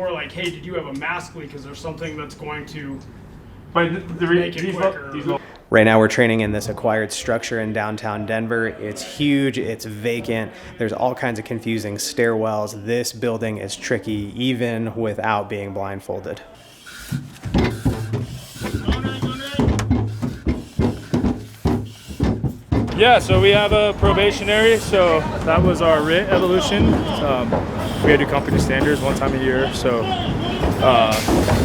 more like, hey, did you have a mask leak? Is there something that's going to make it quicker? Right now we're training in this acquired structure in downtown Denver. It's huge, it's vacant, there's all kinds of confusing stairwells. This building is tricky even without being blindfolded. Yeah, so we have a probationary, so that was our RIT evolution. We had to do company standards one time a year, so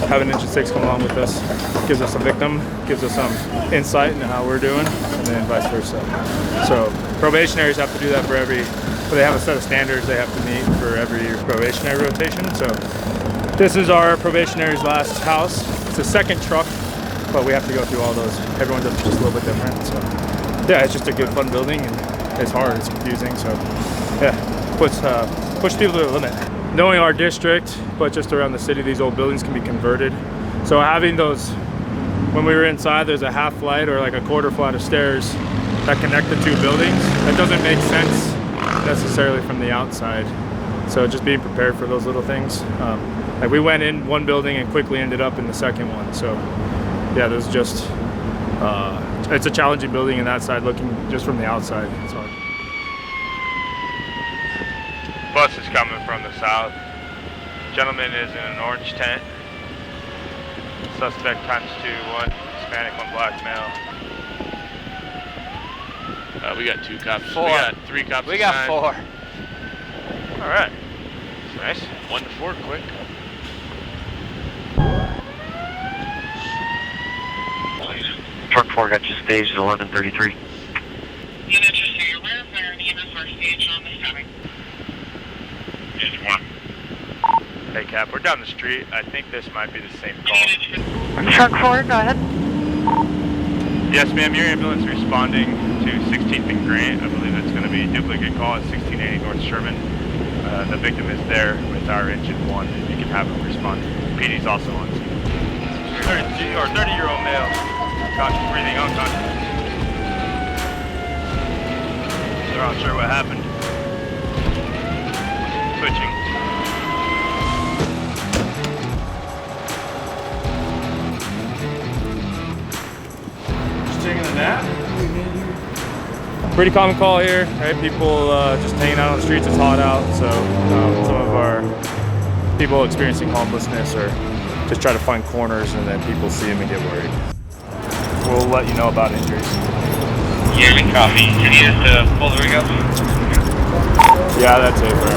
having Engine 6 come along with us gives us a victim, gives us some insight into how we're doing, and then vice versa. So probationaries have to do that but they have a set of standards they have to meet for every probationary rotation. So this is our probationary's last house. It's a second truck, but we have to go through all those. Everyone does it just a little bit different, so. Yeah, it's just a good, fun building, and it's hard, it's confusing, so yeah, push people to the limit. Knowing our district, but just around the city, these old buildings can be converted. So having those, when we were inside, there's a half flight or like a quarter flight of stairs that connect the two buildings. That doesn't make sense necessarily from the outside. So just being prepared for those little things. Like we went in one building and quickly ended up in the second one. So yeah, there's just, it's a challenging building in that side, looking just from the outside. It's hard. Bus is coming from the south. Gentleman is in an orange tent. Suspect ×2, one Hispanic, one black male. We got 2 cops. 4. We got 3 cops. We got 4. All right. That's nice. 1 to 4, quick. Truck 4 got you staged at 11:33. Unit, just so you're aware, fire and EMS are staged on this timing. Unit 1. Hey, Cap, we're down the street. I think this might be the same call. Truck 4, go ahead. Yes, ma'am, your ambulance responding to 16th and Grant. I believe it's going to be a duplicate call at 1680 North Sherman. The victim is there with our engine 1. You can have him respond. PD's also on scene. 30-year-old male. Conscious breathing, unconscious. They're not sure what happened. Switching. Just taking a nap? Pretty common call here, right? People just hanging out on the streets. It's hot out, so some of our people experiencing homelessness or just try to find corners, and then people see them and get worried. We'll let you know about injuries. Yeah, copy. You need us to pull the rig up? Yeah, that's it, bro.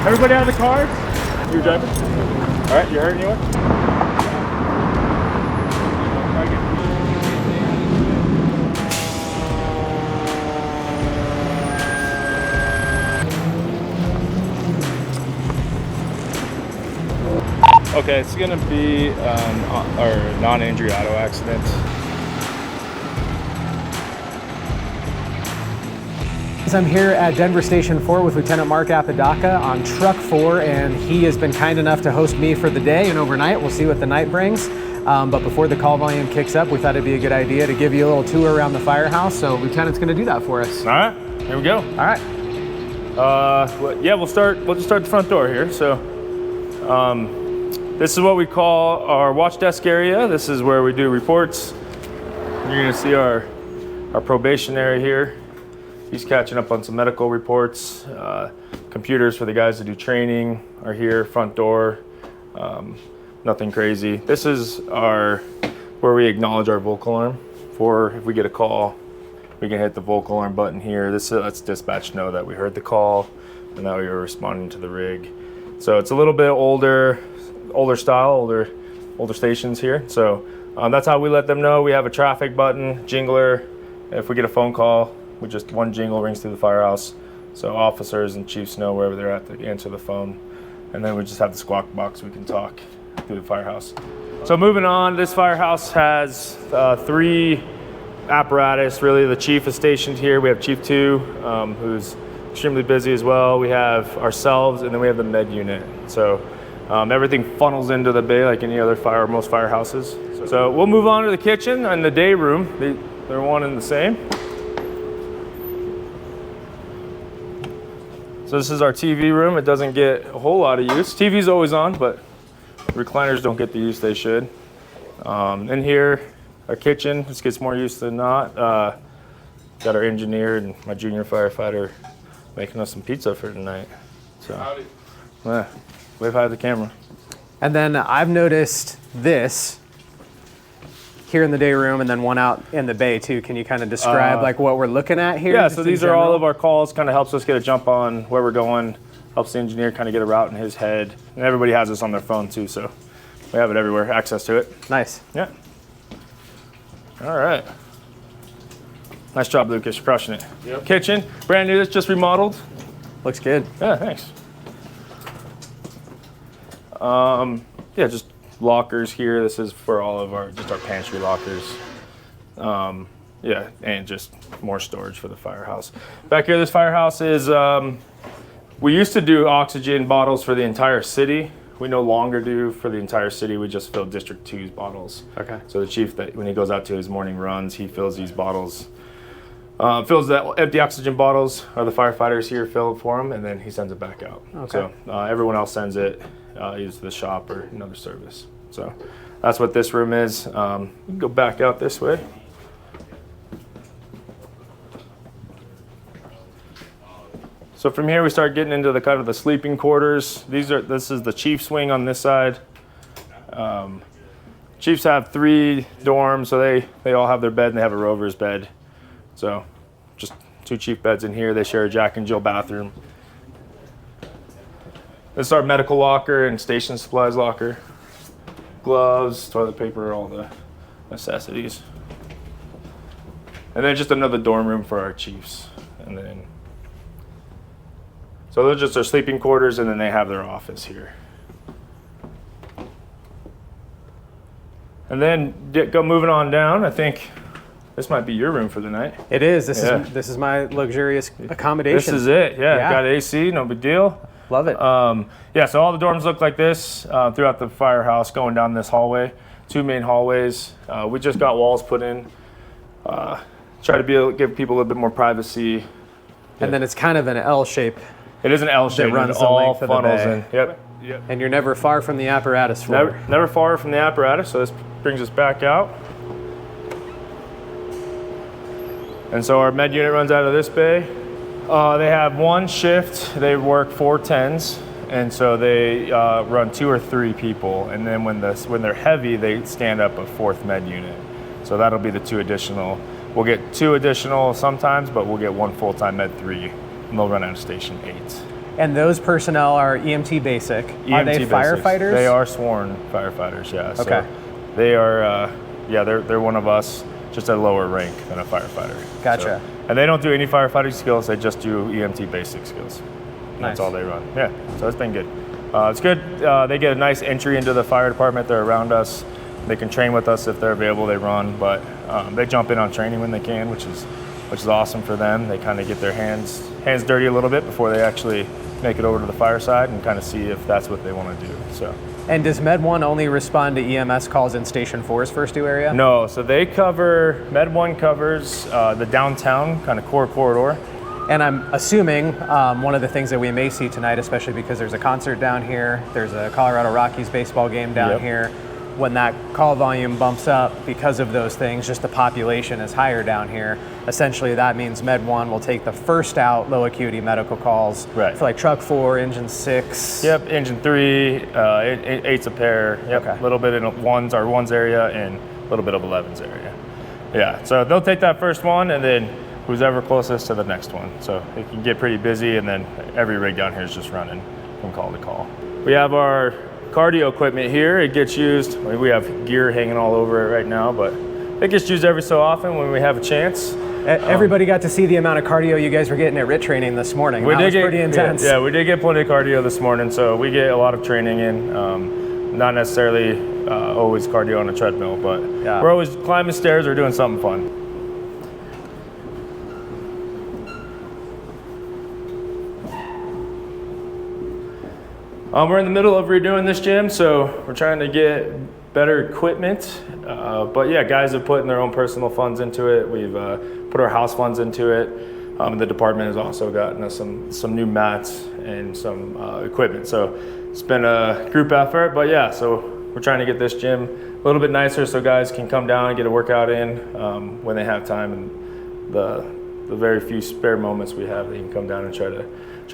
Everybody out of the cars? You're driving? All right, you hurt anyone? Okay, it's gonna be our non-injury auto accident. I'm here at Denver Station 4 with Lieutenant Mark Apodaca on Truck 4, and he has been kind enough to host me for the day and overnight. We'll see what the night brings. But before the call volume kicks up, we thought it'd be a good idea to give you a little tour around the firehouse. So Lieutenant's gonna do that for us. All right, here we go. All right. Yeah, we'll just start the front door here. So this is what we call our watch desk area. This is where we do reports. You're gonna see our probationary here. He's catching up on some medical reports. Computers for the guys that do training are here, front door. Nothing crazy. This is where we acknowledge our Volk alarm. For if we get a call, we can hit the Volk alarm button here. This lets dispatch know that we heard the call and that we were responding to the rig. So it's a little bit older style, older stations here. So that's how we let them know. We have a traffic button, jingler. If we get a phone call, just one jingle rings through the firehouse, so officers and chiefs know wherever they're at to answer the phone. And then we just have the squawk box, we can talk through the firehouse. So moving on, this firehouse has 3 apparatus. Really, the chief is stationed here. We have Chief 2, who's extremely busy as well. We have ourselves, and then we have the med unit. So everything funnels into the bay like any other most firehouses. So we'll move on to the kitchen and the day room. They're one and the same. So this is our TV room. It doesn't get a whole lot of use. TV's always on, but recliners don't get the use they should. In here, our kitchen, this gets more use than not. Got our engineer and my junior firefighter making us some pizza for tonight. So, yeah, wave hi to the camera. And then I've noticed this here in the day room and then one out in the bay too. Can you kind of describe like what we're looking at here? Yeah, so these are all of our calls, kind of helps us get a jump on where we're going, helps the engineer kind of get a route in his head. And everybody has this on their phone too, so we have it everywhere, access to it. Nice. Yeah. All right. Nice job, Lucas, you're crushing it. Yep. Kitchen, brand new, it's just remodeled. Looks good. Yeah, thanks. Yeah, just lockers here. This is for all of our pantry lockers. Yeah, and just more storage for the firehouse. Back here, this firehouse is, we used to do oxygen bottles for the entire city. We no longer do for the entire city. We just fill District 2's bottles. Okay. So the chief, when he goes out to his morning runs, he fills these bottles. Fills the empty oxygen bottles, or the firefighters here fill it for him, and then he sends it back out. Okay. So everyone else sends it either to the shop or another service. So that's what this room is. We can go back out this way. So from here we start getting into the kind of the sleeping quarters. This is the chief's wing on this side. Chiefs have 3 dorms, so they all have their bed and they have a rover's bed. So just 2 chief beds in here. They share a Jack and Jill bathroom. This is our medical locker and station supplies locker. Gloves, toilet paper, all the necessities. And then just another dorm room for our chiefs. And then, so those are just their sleeping quarters, and then they have their office here. And then go moving on down, I think this might be your room for the night. It is. This is my luxurious accommodation. This is it. Yeah. Got AC, no big deal. Love it. Yeah, so all the dorms look like this throughout the firehouse going down this hallway. 2 main hallways. We just got walls put in. Try to be able to give people a little bit more privacy. And then it's kind of an L shape. It is an L shape. That runs it the all length of the funnels bay. in. Yep. And you're never far from the apparatus floor. Never far from the apparatus, so this brings us back out. And so our med unit runs out of this bay. They have 1 shift. They work 4 10s, and so they run 2 or 3 people. And then when they're heavy, they stand up a 4th med unit. So that'll be the 2 additional. We'll get 2 additional sometimes, but we'll get 1 full-time med 3, and they'll run out of station 8. And those personnel are EMT basic. Are they firefighters? They are sworn firefighters, yeah. Okay. So they are, they're one of us, just at a lower rank than a firefighter. Gotcha. So, and they don't do any firefighting skills, they just do EMT basic skills. That's all they run. Yeah, so it's been good. It's good, they get a nice entry into the fire department. They're around us. They can train with us if they're available, they run, but they jump in on training when they can, which is awesome for them. They kind of get their hands dirty a little bit before they actually make it over to the fireside and kind of see if that's what they want to do. So. And does Med 1 only respond to EMS calls in Station 4's first 2 area? No, so they cover, Med 1 covers the downtown kind of core corridor. And I'm assuming one of the things that we may see tonight, especially because there's a concert down here, there's a Colorado Rockies baseball game down here, when that call volume bumps up because of those things, just the population is higher down here. Essentially, that means Med 1 will take the first out low acuity medical calls for like truck 4, engine 6. Yep, engine 3, 8's a pair. Yep, a little bit in one's area and a little bit of 11's area. Yeah, so they'll take that first one and then who's ever closest to the next one. So it can get pretty busy, and then every rig down here is just running from call to call. We have our cardio equipment here. It gets used, we have gear hanging all over it right now, but it gets used every so often when we have a chance. Everybody got to see the amount of cardio you guys were getting at RIT training this morning. That was pretty intense. Yeah, we did get plenty of cardio this morning, so we get a lot of training in. Not necessarily always cardio on a treadmill, but we're always climbing stairs or doing something fun. We're in the middle of redoing this gym, so we're trying to get better equipment. But yeah, guys have put in their own personal funds into it. We've put our house funds into it. The department has also gotten us some new mats and some equipment. So it's been a group effort, but yeah, so we're trying to get this gym a little bit nicer so guys can come down and get a workout in when they have time, and the very few spare moments we have, they can come down and try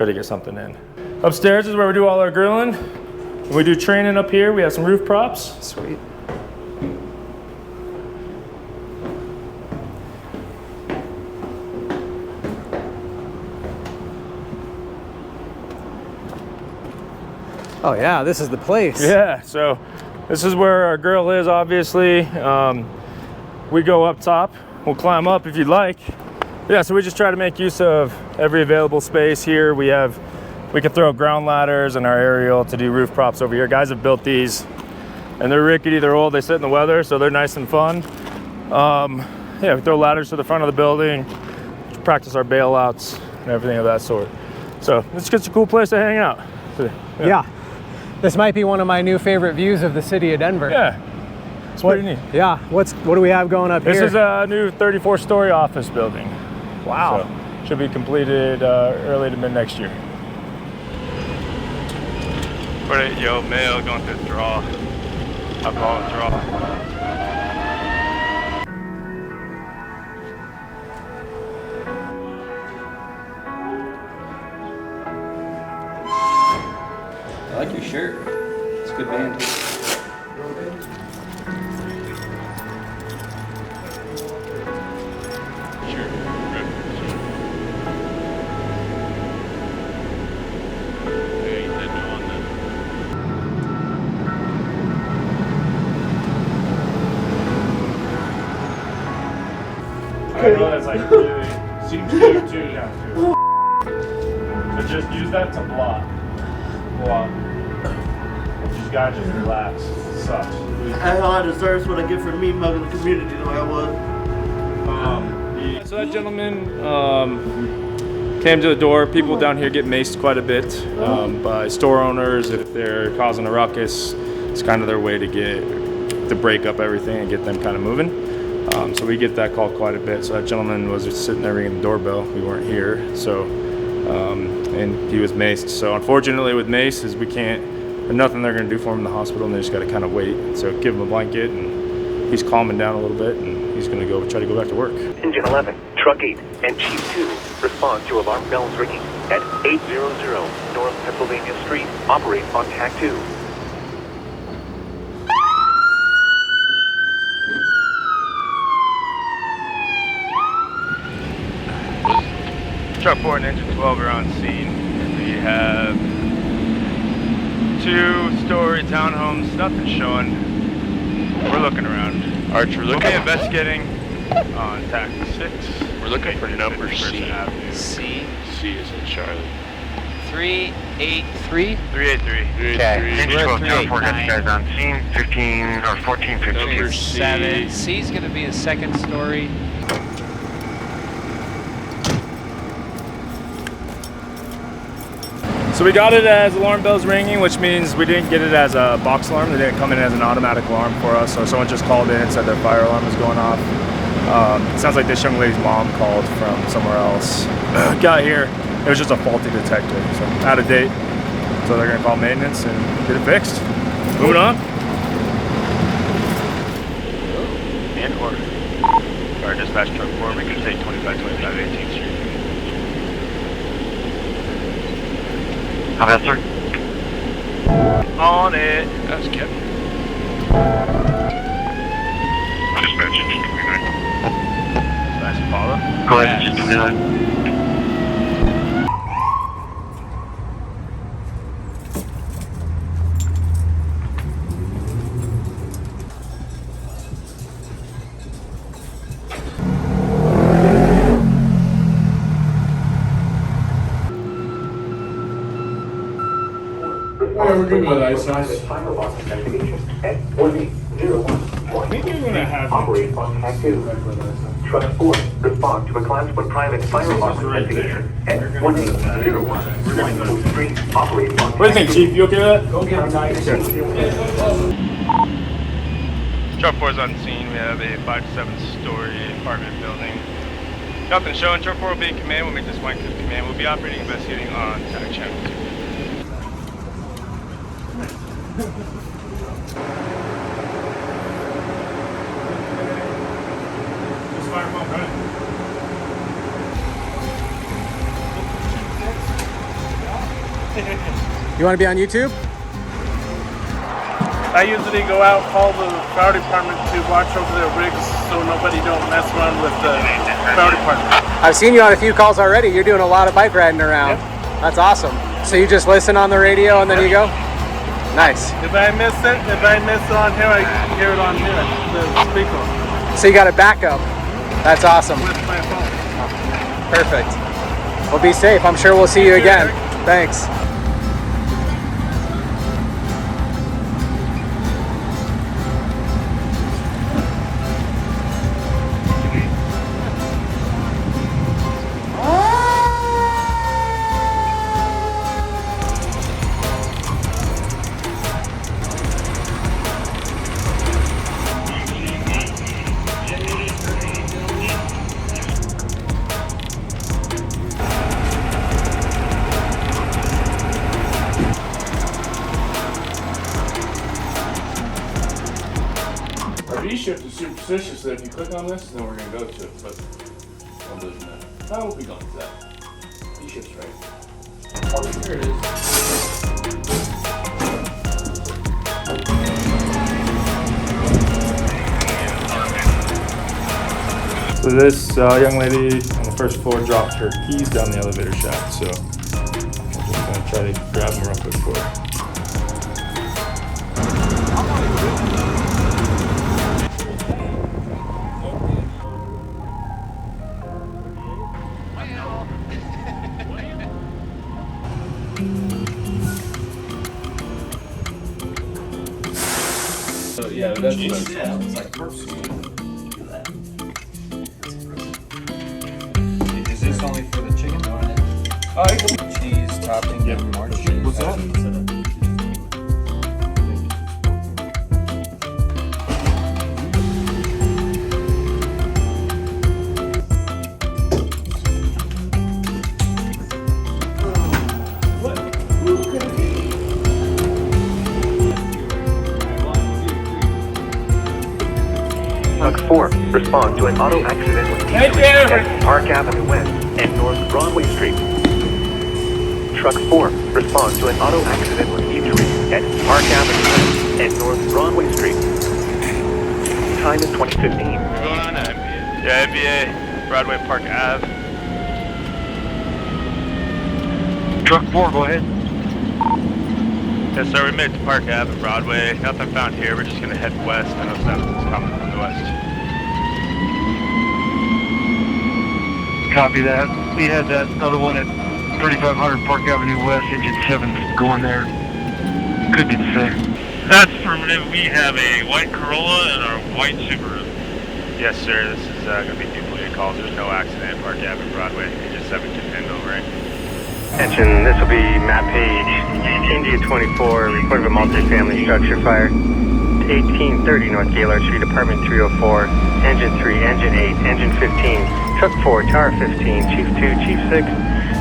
to get something in. Upstairs is where we do all our grilling. We do training up here. We have some roof props. Sweet. Oh yeah, this is the place. Yeah, so this is where our grill is, obviously. We go up top. We'll climb up if you'd like. Yeah, so we just try to make use of every available space here. We can throw ground ladders and our aerial to do roof props over here. Guys have built these, and they're rickety, they're old, they sit in the weather, so they're nice and fun. Yeah, we throw ladders to the front of the building, practice our bailouts and everything of that sort. So it's just a cool place to hang out. Yeah. This might be one of my new favorite views of the city of Denver. Yeah, it's pretty neat. Yeah, what do we have going up here? This is a new 34-story office building. Wow. So should be completed early to mid next year. Yo, mail going through the draw. Alcohol draw. I like your shirt. It's a good band. I know that's like really seems too down too. But just use that to block. You just gotta just relax. It sucks. That's all I deserve what I get from me mugging the community the way I was. So that gentleman came to the door. People down here get maced quite a bit by store owners if they're causing a ruckus. It's kind of their way to break up everything and get them kind of moving. So we get that call quite a bit. So that gentleman was just sitting there ringing the doorbell. We weren't here, so and he was maced. So unfortunately, with mace, is we can't. There's nothing they're going to do for him in the hospital, and they just got to kind of wait. So give him a blanket, and he's calming down a little bit, and he's going to try to go back to work. Engine 11, Truck 8, and Chief 2 respond to alarm bells ringing at 800 North Pennsylvania Street. Operate on TAC 2. Truck 4 and Engine 12 are on scene. We have 2-story townhomes, nothing showing. We're looking around. Archer, We'll be investigating on TAC 6. We're looking for number C. C. C is in Charlie. 383. 383. Okay. Engine 12, We're 04, got you guys on scene. 15 or 14, 15. Number C. 7. C is going to be a second story. So we got it as alarm bells ringing, which means we didn't get it as a box alarm. They didn't come in as an automatic alarm for us. So someone just called in and said their fire alarm was going off. It sounds like this young lady's mom called from somewhere else. Got here, it was just a faulty detector, so out of date. So they're gonna call maintenance and get it fixed. Moving on. And order. Our dispatch truck 4, we can take 2525 18th Street. How about, sir? On it. That was Kip. Dispatch engine 29. Dispatch Apollo. Go ahead, engine 29. Maybe we're gonna have Operate on TAC 2. Truck 4, respond to a Class 1 private fire alarm investigation at 1801 Street. Operate on. What do you think, Chief? You okay with that? Go get Truck 4 is on scene. We have a 5 to 7 story apartment building. Nothing showing. Truck 4 will be in command. We'll make this one command. We'll be operating investigating on TAC channel 2. fire pump running. You want to be on YouTube? I usually go out, call the fire department to watch over their rigs so nobody don't mess around with the fire department. I've seen you on a few calls already. You're doing a lot of bike riding around. Yep. That's awesome. So you just listen on the radio and then you go? Nice. If I miss it on here, I hear it on here, the speaker. So you got a backup. That's awesome. With my phone. Perfect. Well, be safe. I'm sure we'll see you again. Thanks. Our V-shift is superstitious that if you click on this, then we're going to go to it, but I'm losing that. No, we'll be going to that. V-shift's right. Here it is. So this young lady on the first floor dropped her keys down the elevator shaft, so I'm just gonna try to grab them real quick for her. So yeah, that's what it's like. Is this only for the chicken? Cheese topping. Yep. More cheese. What's that? Truck 4, respond to an auto accident with at Park Avenue West and North Broadway Street. Truck 4, respond to an auto accident with injury at Park Avenue West and North Broadway Street. Time is 2015. What's going on? Yeah, NBA, Broadway Park Ave. Truck 4, go ahead. Yes, sir, we made it to Park Ave and Broadway. Nothing found here. We're just going to head west. I know something's coming from the west. Copy that. We had that other one at 3500 Park Avenue West, engine 7 going there. Could be the same. That's affirmative. We have a white Corolla and our white Subaru. Yes, sir. This is going to be duplicate calls. There's no accident at Park Ave and Broadway. Engine 7 can handle, right? Attention, this will be Matt Page, India 24, report of a multifamily structure fire. 1830 North Gaylord Street, apartment 304, engine 3, engine 8, engine 15, truck 4, tower 15, chief 2, chief 6,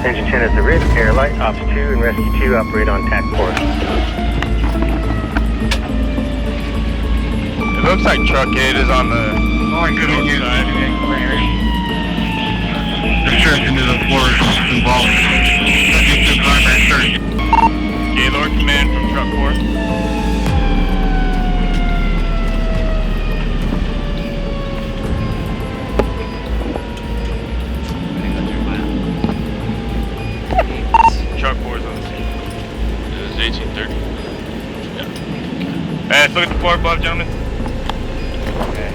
engine 10 at the rear, air light, ops 2, and rescue 2 operate on TAC 4. It looks like truck 8 is on the north side. Distraction to the floors involved. Subject to primary search. Gaylord command from truck 4. Truck 4 is on the scene. It is 1830. Yeah. Hey, let's look at the floor above, gentlemen. Okay.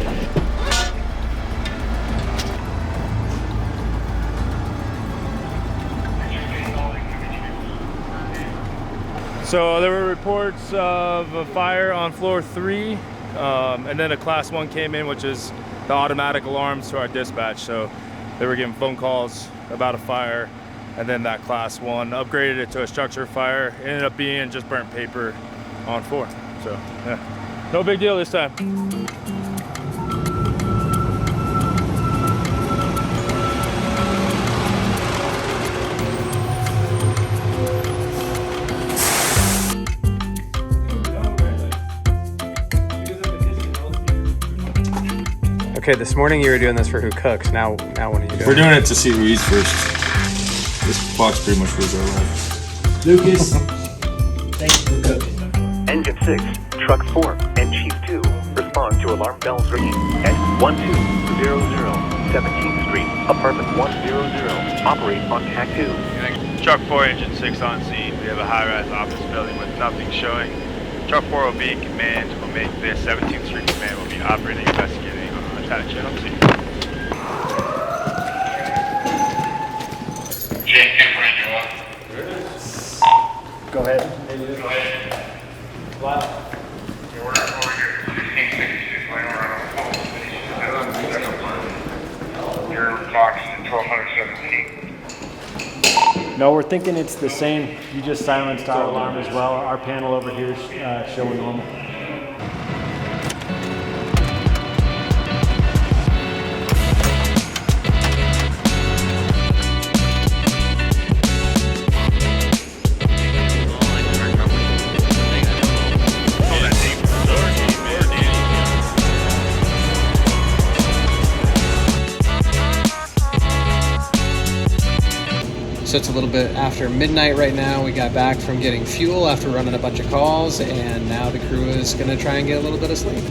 So there were reports of a fire on floor 3, and then a class 1 came in, which is the automatic alarms to our dispatch. So they were getting phone calls about a fire, and then that class 1 upgraded it to a structure fire. It ended up being just burnt paper on 4. So yeah, no big deal this time. Okay, this morning you were doing this for Who Cooks. Now what are you doing? We're doing it to see who eats first. This box pretty much rules our life. Lucas, thank you for cooking. Engine 6, Truck 4, and Chief 2 respond to alarm bells ringing at 1200 17th Street, apartment 100. Operate on TAC 2. Truck 4, Engine 6 on scene. We have a high-rise office building with nothing showing. Truck 4 will be in command. Will make the 17th Street command. Will be operating, investigating on attached on scene. Go ahead. Go ahead. Wow. Your box is 1217. No, we're thinking it's the same. You just silenced our alarm as well. Our panel over here is showing normal. So it's a little bit after midnight right now. We got back from getting fuel after running a bunch of calls, and now the crew is going to try and get a little bit of sleep.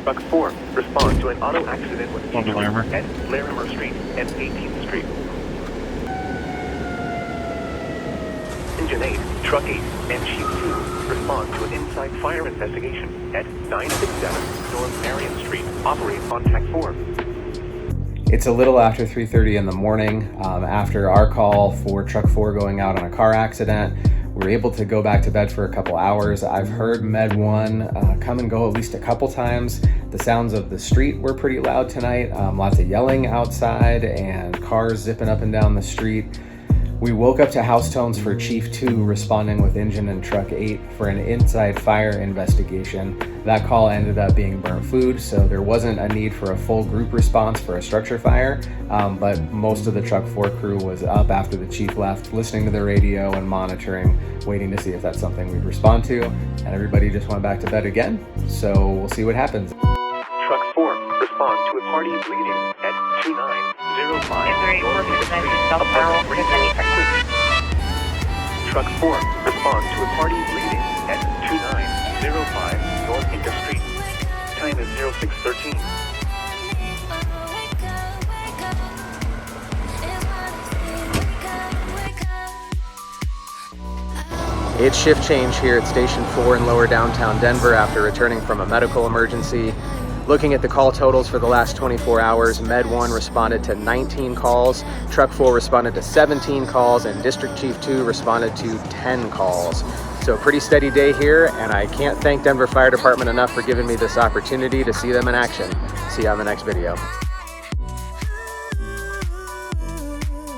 Truck 4, respond to an auto accident with at Larimer Street and 18th Street. Engine 8, Truck 8, and Chief 2 respond to an inside fire investigation at 967 North Marion Street. Operate on TAC 4. It's a little after 3:30 in the morning. After our call for Truck 4 going out on a car accident, we were able to go back to bed for a couple hours. I've heard Med 1 come and go at least a couple times. The sounds of the street were pretty loud tonight. Lots of yelling outside and cars zipping up and down the street. We woke up to house tones for Chief 2 responding with Engine and Truck 8 for an inside fire investigation. That call ended up being burnt food, so there wasn't a need for a full group response for a structure fire, but most of the Truck 4 crew was up after the Chief left, listening to the radio and monitoring, waiting to see if that's something we'd respond to, and everybody just went back to bed again, so we'll see what happens. Truck 4, respond to a party bleeding at 2905 North Street, apartment 3 Truck 4, respond to a party bleeding at 2905 North Inca Street. Time is 0613. It's shift change here at Station 4 in lower downtown Denver after returning from a medical emergency. Looking at the call totals for the last 24 hours, Med 1 responded to 19 calls, Truck 4 responded to 17 calls, and District Chief 2 responded to 10 calls. So a pretty steady day here, and I can't thank Denver Fire Department enough for giving me this opportunity to see them in action. See you on the next video.